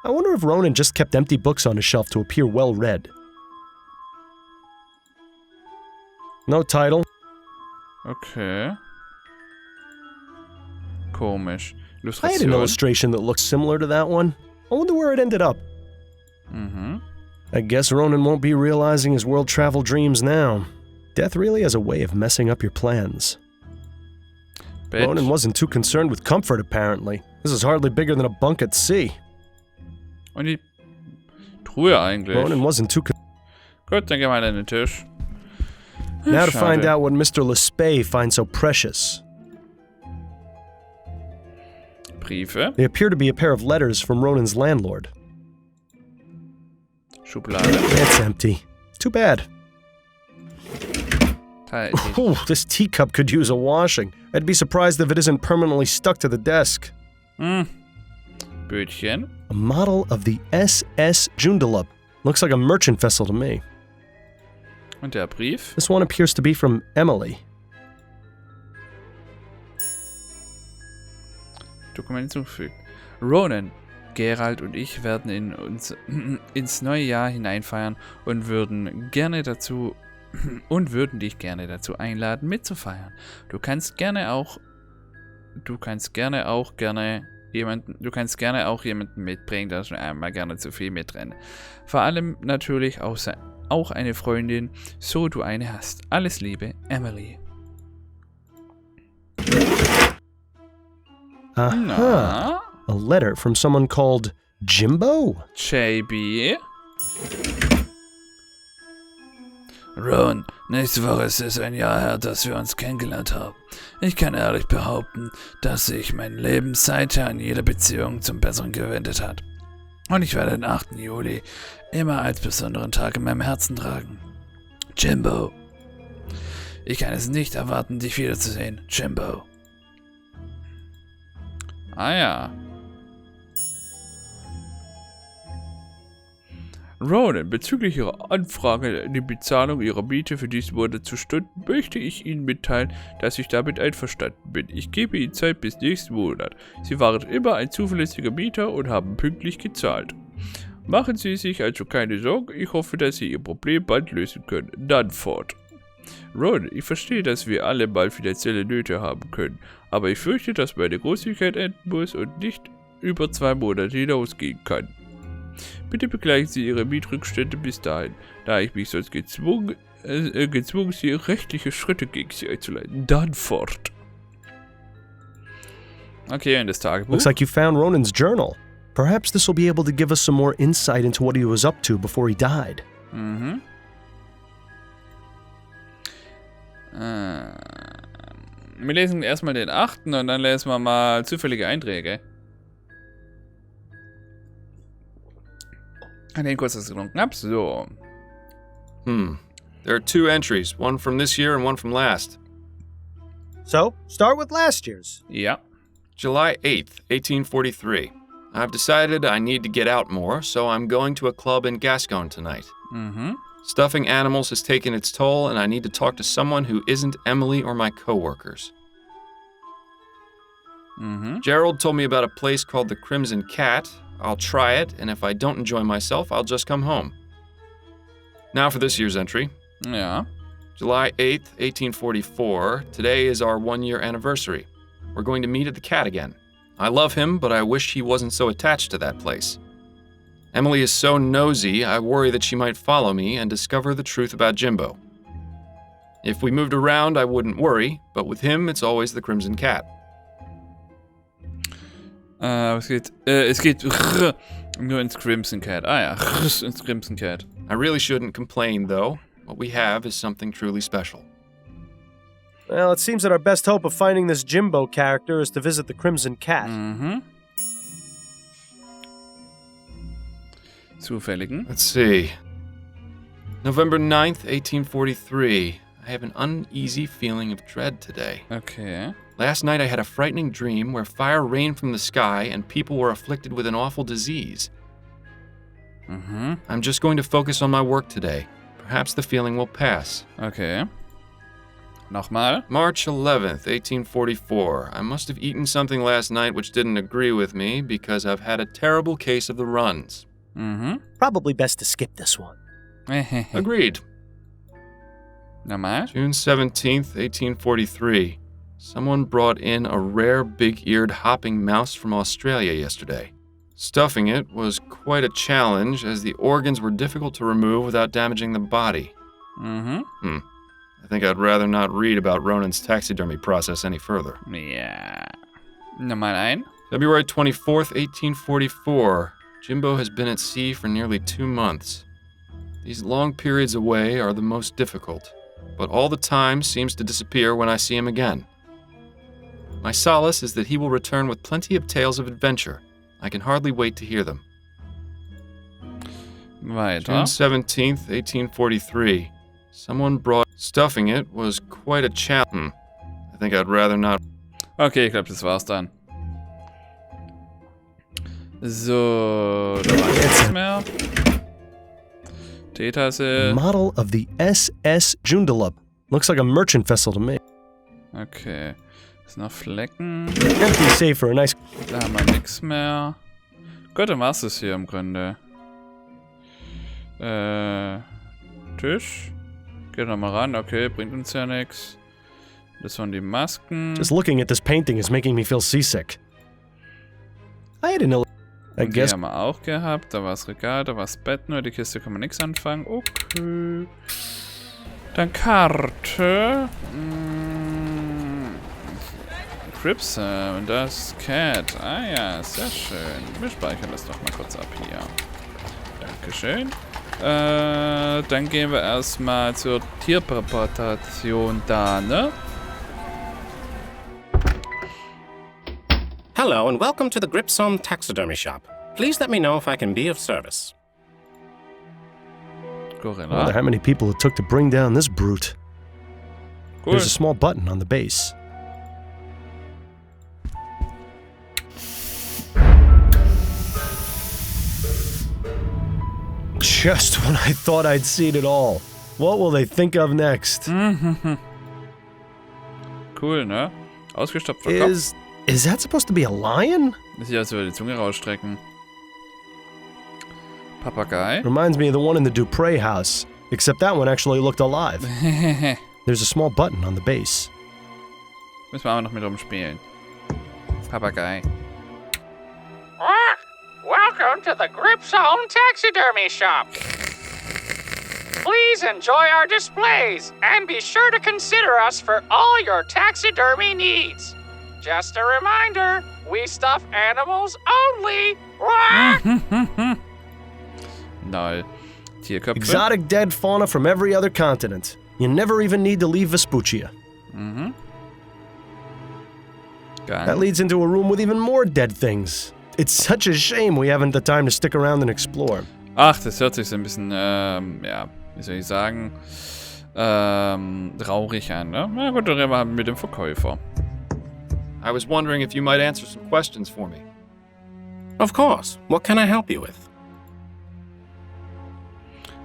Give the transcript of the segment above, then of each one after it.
I wonder if Ronan just kept empty books on his shelf to appear well-read. No title. Okay. Komisch. I had an Illustration. illustration that looked similar to that one. I wonder where it ended up. I guess Ronan won't be realizing his world travel dreams now. Death really has a way of messing up your plans. Bett. Ronan wasn't too concerned with comfort, apparently. This is hardly bigger than a bunk at sea. Und die Truhe eigentlich. Ronan wasn't too Gut, dann gehen wir an den Tisch. Now to Schade. find out what Mr. Lespay finds so precious. Briefe. They appear to be a pair of letters from Ronan's landlord. Schublade. It's empty. Too bad. Oh, this teacup could use a washing. I'd be surprised if it isn't permanently stuck to the desk. Bötchen. A model of the SS Joondalup. Looks like a merchant vessel to me. Und der Brief. This one appears to be from Emily. Dokument hinzufügen. Ronan, Gerald und ich werden ins neue Jahr hineinfeiern und würden dich gerne dazu einladen, mitzufeiern. Du kannst gerne auch jemanden mitbringen, der schon einmal gerne zu viel mitrennt. Vor allem natürlich auch eine Freundin, so du eine hast. Alles Liebe, Emily. Aha. A letter from someone called Jimbo? JB. Ron, nächste Woche ist es ein Jahr her, dass wir uns kennengelernt haben. Ich kann ehrlich behaupten, dass sich mein Leben seither in jeder Beziehung zum Besseren gewendet hat. Und ich werde den 8. Juli immer als besonderen Tag in meinem Herzen tragen. Jimbo. Ich kann es nicht erwarten, dich wiederzusehen, Jimbo. Ah ja. Ronan, bezüglich Ihrer Anfrage, die Bezahlung Ihrer Miete für diesen Monat zu stunden, möchte ich Ihnen mitteilen, dass ich damit einverstanden bin. Ich gebe Ihnen Zeit bis nächsten Monat. Sie waren immer ein zuverlässiger Mieter und haben pünktlich gezahlt. Machen Sie sich also keine Sorgen, ich hoffe, dass Sie Ihr Problem bald lösen können. Dann fort. Ron, ich verstehe, dass wir alle mal finanzielle Nöte haben können, aber ich fürchte, dass meine Großzügigkeit enden muss und nicht über 2 Monate hinausgehen kann. Bitte begleichen Sie Ihre Mietrückstände bis dahin, da ich mich sonst gezwungen sehe, rechtliche Schritte gegen Sie einzuleiten. Dann fort. Okay, in das Tagebuch. Looks like you found Ronan's journal. Perhaps this will be able to give us some more insight into what he was up to before he died. Wir lesen erstmal den 8. und dann lesen wir mal zufällige Einträge. Den kurz das getrunken hab, so. There are 2 entries, one from this year and one from last. So, start with last year's. Ja. July 8th, 1843. I've decided I need to get out more, so I'm going to a club in Gascon tonight. Stuffing animals has taken its toll, and I need to talk to someone who isn't Emily or my coworkers. Gerald told me about a place called the Crimson Cat. I'll try it, and if I don't enjoy myself, I'll just come home. Now for this year's entry. Ja. July 8th, 1844. Today is our 1-year anniversary. We're going to meet at the Cat again. I love him, but I wish he wasn't so attached to that place. Emily is so nosy, I worry that she might follow me and discover the truth about Jimbo. If we moved around, I wouldn't worry, but with him, it's always the Crimson Cat. Es geht nur ins Crimson Cat. Ah ja, ins Crimson Cat. I really shouldn't complain, though. What we have is something truly special. Well, it seems that our best hope of finding this Jimbo character is to visit the Crimson Cat. Zufälligen. Let's see. November 9th, 1843. I have an uneasy feeling of dread today. Okay. Last night I had a frightening dream where fire rained from the sky and people were afflicted with an awful disease. I'm just going to focus on my work today. Perhaps the feeling will pass. Okay. Nochmal. March 11th, 1844. I must have eaten something last night which didn't agree with me because I've had a terrible case of the runs. Probably best to skip this one. Agreed. Nochmal. June 17th, 1843. Someone brought in a rare big-eared hopping mouse from Australia yesterday. Stuffing it was quite a challenge as the organs were difficult to remove without damaging the body. I think I'd rather not read about Ronan's taxidermy process any further. Ja. Nochmal ein. February 24th, 1844. Jimbo has been at sea for nearly 2 months. These long periods away are the most difficult, but all the time seems to disappear when I see him again. My solace is that he will return with plenty of tales of adventure. I can hardly wait to hear them. Weiter. June 17th, 1843. Someone brought... Stuffing it was quite a challenge. I think I'd rather not... Okay, ich glaube, das war's dann. So, da war nichts mehr. Teetasse. Model of the SS Joondalup. Looks like a merchant vessel to me. Okay. Ist noch Flecken. Empty safe for a nice... Da haben wir nichts mehr. Gut, dann war's das hier im Grunde. Tisch. Geht nochmal ran. Okay, bringt uns ja nichts. Das waren die Masken. Just looking at this painting is making me feel seasick. I had an... I Die guess... haben wir auch gehabt. Da war das Regal, da war das Bett, nur die Kiste kann man nichts anfangen. Okay. Dann Karte. Cripsum und das Cat. Ah ja, sehr schön. Wir speichern das doch mal kurz ab hier. Dankeschön. Dann gehen wir erstmal zur Tierpräparation da, ne? Hello and welcome to the Gripsome Taxidermy Shop. Please let me know if I can be of service. I wonder Gorilla. how many people it took to bring down this brute. Cool. There's a small button on the base. Just when I thought I'd seen it all. What will they think of next? Cool, ne? Ausgestopft Kopf. Is that supposed to be a lion? Das hier also die Zunge rausstrecken. Papagei. Reminds me of the one in the Dupre house, except that one actually looked alive. There's a small button on the base. Müssen wir aber noch mit rumspielen. Papagei. Welcome to the Gripsome Taxidermy Shop. Please enjoy our displays and be sure to consider us for all your taxidermy needs. Just a reminder, we stuff animals only. Lol. Tierköpfe. Exotic dead fauna from every other continent. You never even need to leave Vespuccia. That Gang. leads into a room with even more dead things. It's such a shame we haven't the time to stick around and explore. Ach, das hört sich so ein bisschen, ja, wie soll ich sagen, traurig an, ne? Na gut, dann reden wir mit dem Verkäufer. I was wondering if you might answer some questions for me. Of course. What can I help you with?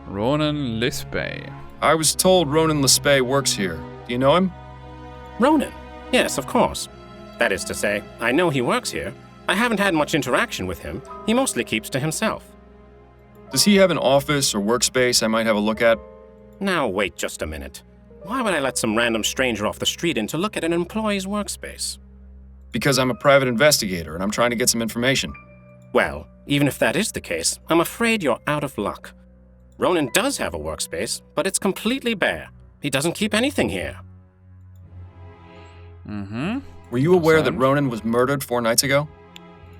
Ronan Lispey. I was told Ronan Lispey works here. Do you know him? Ronan? Yes, of course. That is to say, I know he works here. I haven't had much interaction with him. He mostly keeps to himself. Does he have an office or workspace I might have a look at? Now, wait just a minute. Why would I let some random stranger off the street in to look at an employee's workspace? Because I'm a private investigator and I'm trying to get some information. Well, even if that is the case, I'm afraid you're out of luck. Ronan does have a workspace, but it's completely bare. He doesn't keep anything here. Were you aware that Son? Ronan was murdered 4 nights ago?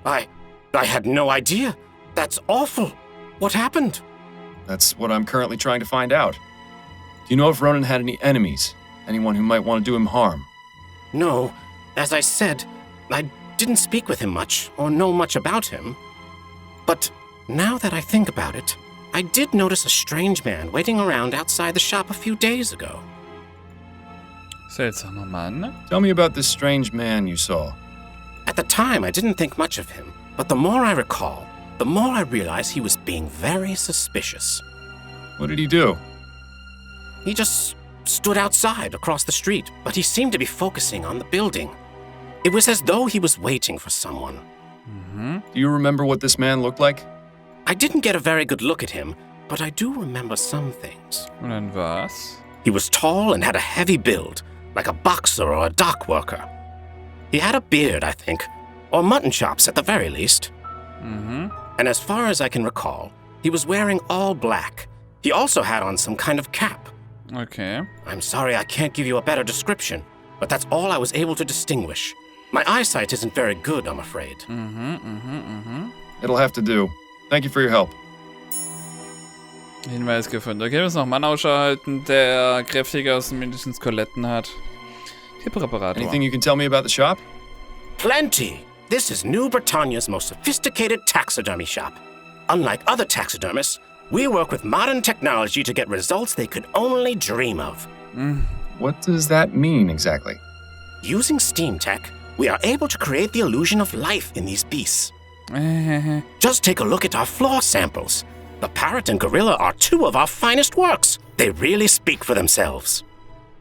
I had no idea. That's awful. What happened? That's what I'm currently trying to find out. Do you know if Ronan had any enemies? Anyone who might want to do him harm? No. As I said, I didn't speak with him much or know much about him. But now that I think about it, I did notice a strange man waiting around outside the shop a few days ago. Seltsamer Mann. Tell me about this strange man you saw. At the time, I didn't think much of him, but the more I recall, the more I realize he was being very suspicious. What did he do? He just stood outside across the street, but he seemed to be focusing on the building. It was as though he was waiting for someone. Do you remember what this man looked like? I didn't get a very good look at him, but I do remember some things. Und dann was? He was tall and had a heavy build, like a boxer or a dock worker. He had a beard, I think, or mutton chops at the very least. And as far as I can recall, he was wearing all black. He also had on some kind of cap. Okay. I'm sorry I can't give you a better description, but that's all I was able to distinguish. My eyesight isn't very good, I'm afraid. It'll have to do. Thank you for your help. Hinweis gefunden. Okay, wir müssen noch einen Mann Ausschau halten, der kräftiger aus mindestens Koletten hat. Tippeparator. Anything you can tell me about the shop? Plenty! This is New Britannia's most sophisticated taxidermy shop. Unlike other taxidermists, we work with modern technology to get results they could only dream of. What does that mean exactly? Using steam tech, we are able to create the illusion of life in these beasts. Just take a look at our floor samples. The parrot and gorilla are two of our finest works. They really speak for themselves.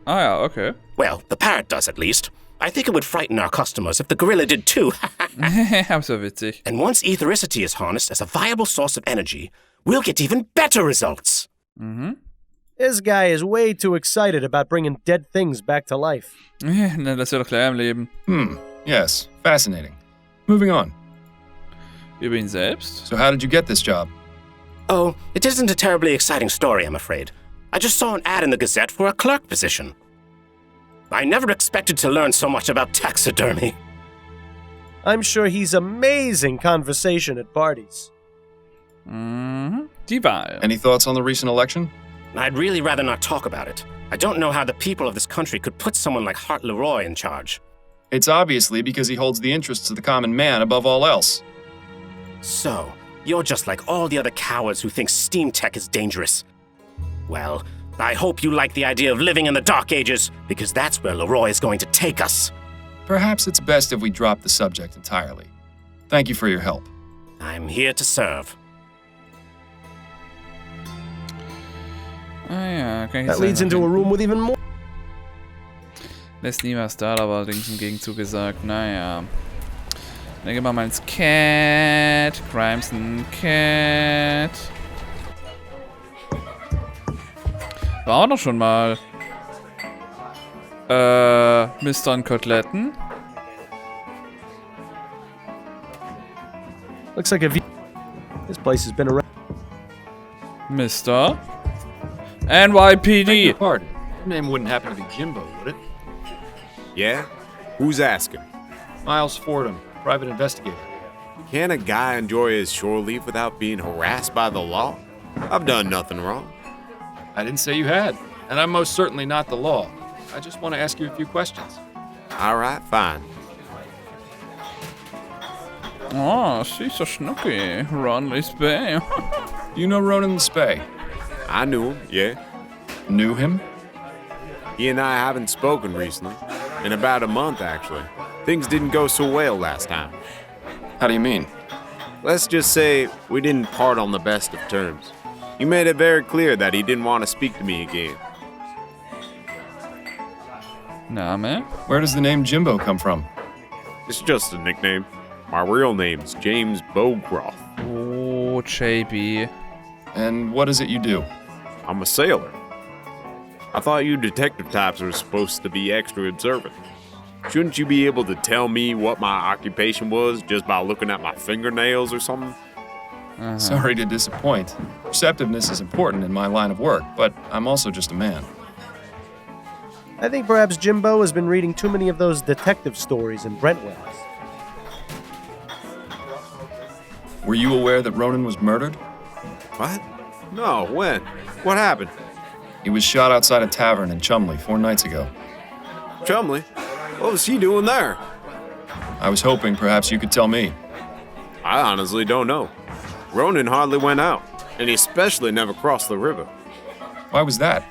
Ah ja, okay. Well, the parrot does at least. I think it would frighten our customers if the gorilla did too. So witzig. And once ethericity is harnessed as a viable source of energy, we'll get even better results. This guy is way too excited about bringing dead things back to life. Na, das wäre doch gleich am Leben. Yes, fascinating. Moving on. Über ihn selbst? So how did you get this job? Oh, it isn't a terribly exciting story, I'm afraid. I just saw an ad in the Gazette for a clerk position. I never expected to learn so much about taxidermy. I'm sure he's amazing conversation at parties. Die Wahl. Any thoughts on the recent election? I'd really rather not talk about it. I don't know how the people of this country could put someone like Hart Leroy in charge. It's obviously because he holds the interests of the common man above all else. So, you're just like all the other cowards who think steam tech is dangerous. Well, I hope you like the idea of living in the Dark Ages, because that's where Leroy is going to take us. Perhaps it's best if we drop the subject entirely. Thank you for your help. I'm here to serve. Ah ja, kann ich That jetzt leads into a room with even more. Lässt nie was da, aber allerdings im Gegenzug gesagt, naja. Dann gehen wir mal ins Cat. Crimson Cat. War auch noch schon mal. Mr. und Koteletten. Looks like a This place has been around. Mr. NYPD. Pardon. Your name wouldn't happen to be Jimbo, would it? Yeah? Who's asking? Miles Fordham, private investigator. Can a guy enjoy his shore leave without being harassed by the law? I've done nothing wrong. I didn't say you had, and I'm most certainly not the law. I just want to ask you a few questions. All right, fine. Oh, she's so snooky. Ron Bay. Do you know Ronan the Spey? I knew him, yeah. Knew him? He and I haven't spoken recently. In about a month, actually. Things didn't go so well last time. How do you mean? Let's just say we didn't part on the best of terms. He made it very clear that he didn't want to speak to me again. Name? Where does the name Jimbo come from? It's just a nickname. My real name's James Bowcroft. Oh, JB. And what is it you do? I'm a sailor. I thought you detective types were supposed to be extra observant. Shouldn't you be able to tell me what my occupation was just by looking at my fingernails or something? Sorry to disappoint. Perceptiveness is important in my line of work, but I'm also just a man. I think perhaps Jimbo has been reading too many of those detective stories in Brentwood. Were you aware that Ronan was murdered? What? No, when? What happened? He was shot outside a tavern in Chumley 4 nights ago. Chumley? What was he doing there? I was hoping perhaps you could tell me. I honestly don't know. Ronan hardly went out, and he especially never crossed the river. Why was that?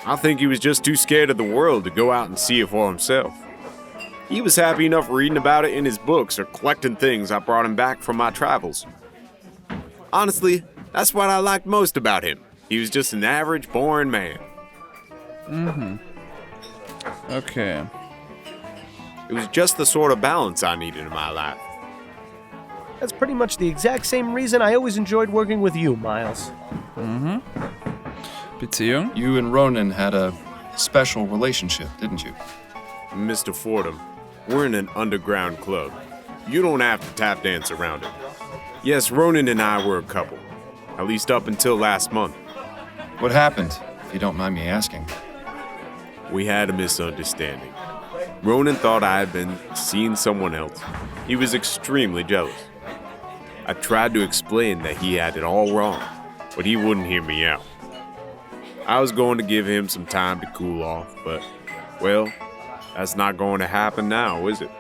I think he was just too scared of the world to go out and see it for himself. He was happy enough reading about it in his books or collecting things I brought him back from my travels. Honestly, that's what I liked most about him. He was just an average, boring man. Mhm. Okay. It was just the sort of balance I needed in my life. That's pretty much the exact same reason I always enjoyed working with you, Miles. Mhm. Beziehung? You and Ronan had a special relationship, didn't you? Mr. Fordham, we're in an underground club. You don't have to tap dance around it. Yes, Ronan and I were a couple. At least up until last month. What happened, if you don't mind me asking? We had a misunderstanding. Ronan thought I had been seeing someone else. He was extremely jealous. I tried to explain that he had it all wrong, but he wouldn't hear me out. I was going to give him some time to cool off, but, well, that's not going to happen now, is it?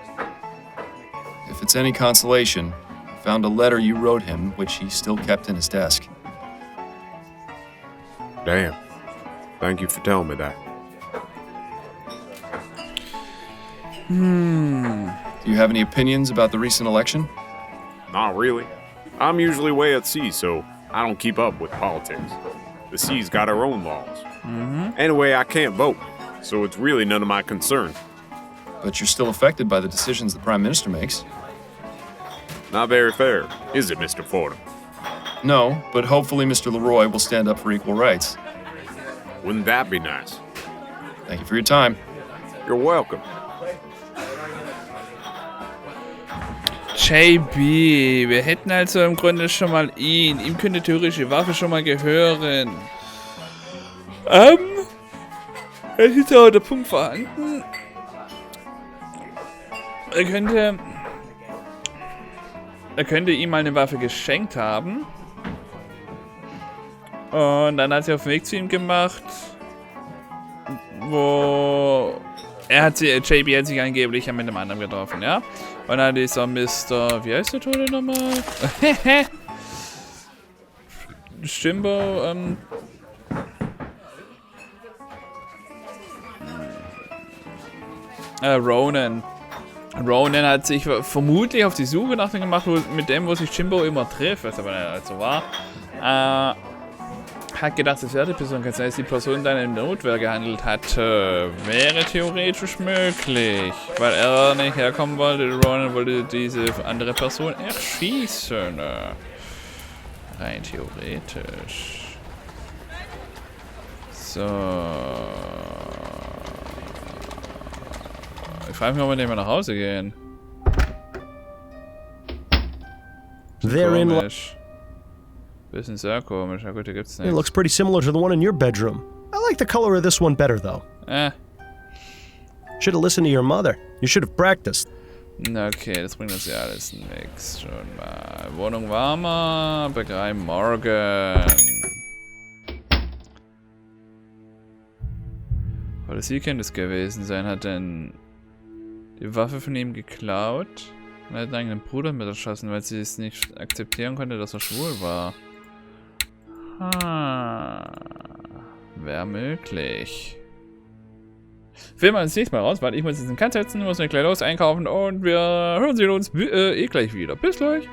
If it's any consolation, I found a letter you wrote him, which he still kept in his desk. Damn. Thank you for telling me that. Do you have any opinions about the recent election? Not really. I'm usually way at sea, so I don't keep up with politics. The sea's got her own laws. Anyway, I can't vote, so it's really none of my concern. But you're still affected by the decisions the Prime Minister makes. Not very fair, is it, Mr. Fordham? No, but hopefully Mr. Leroy will stand up for equal rights. Wouldn't that be nice? Thank you for your time. You're welcome. JB, wir hätten also im Grunde schon mal ihn. Ihm könnte theoretisch die Waffe schon mal gehören. Es ist auch der Punkt vorhanden. Er könnte ihm mal eine Waffe geschenkt haben. Und dann hat sie auf den Weg zu ihm gemacht. JB hat sich angeblich mit einem anderen getroffen, ja? Und dann dieser Mr. Wie heißt der Tote nochmal? Jimbo, Ronan. Ronan hat sich vermutlich auf die Suche nach dem gemacht, mit dem, wo sich Jimbo immer trifft, was aber nicht also war. Hat gedacht, das wäre die Person, kann sein, dass die Person dann in Notwehr gehandelt hat. Wäre theoretisch möglich, weil er nicht herkommen wollte. Ronan wollte diese andere Person erschießen. Rein theoretisch. So. Ich frage mich, ob wir nicht mehr nach Hause gehen. Komisch. Bisschen sehr komisch. Na gut, hier gibt's nichts. It looks pretty similar to the one in your bedroom. I like the color of this one better, though. Should have listened to your mother. You should have practiced. Okay, das bringt uns ja alles nix. Schon mal. Wohnung warmer, begreifen morgen. Oder sie könnte es gewesen sein, hat denn die Waffe von ihm geklaut und hat einen Bruder mit erschossen, weil sie es nicht akzeptieren konnte, dass er schwul war. Wäre möglich. Filmen wir uns nächstes Mal raus, weil ich muss jetzt in den Kant setzen, muss mir gleich los einkaufen und wir hören uns gleich wieder. Bis gleich.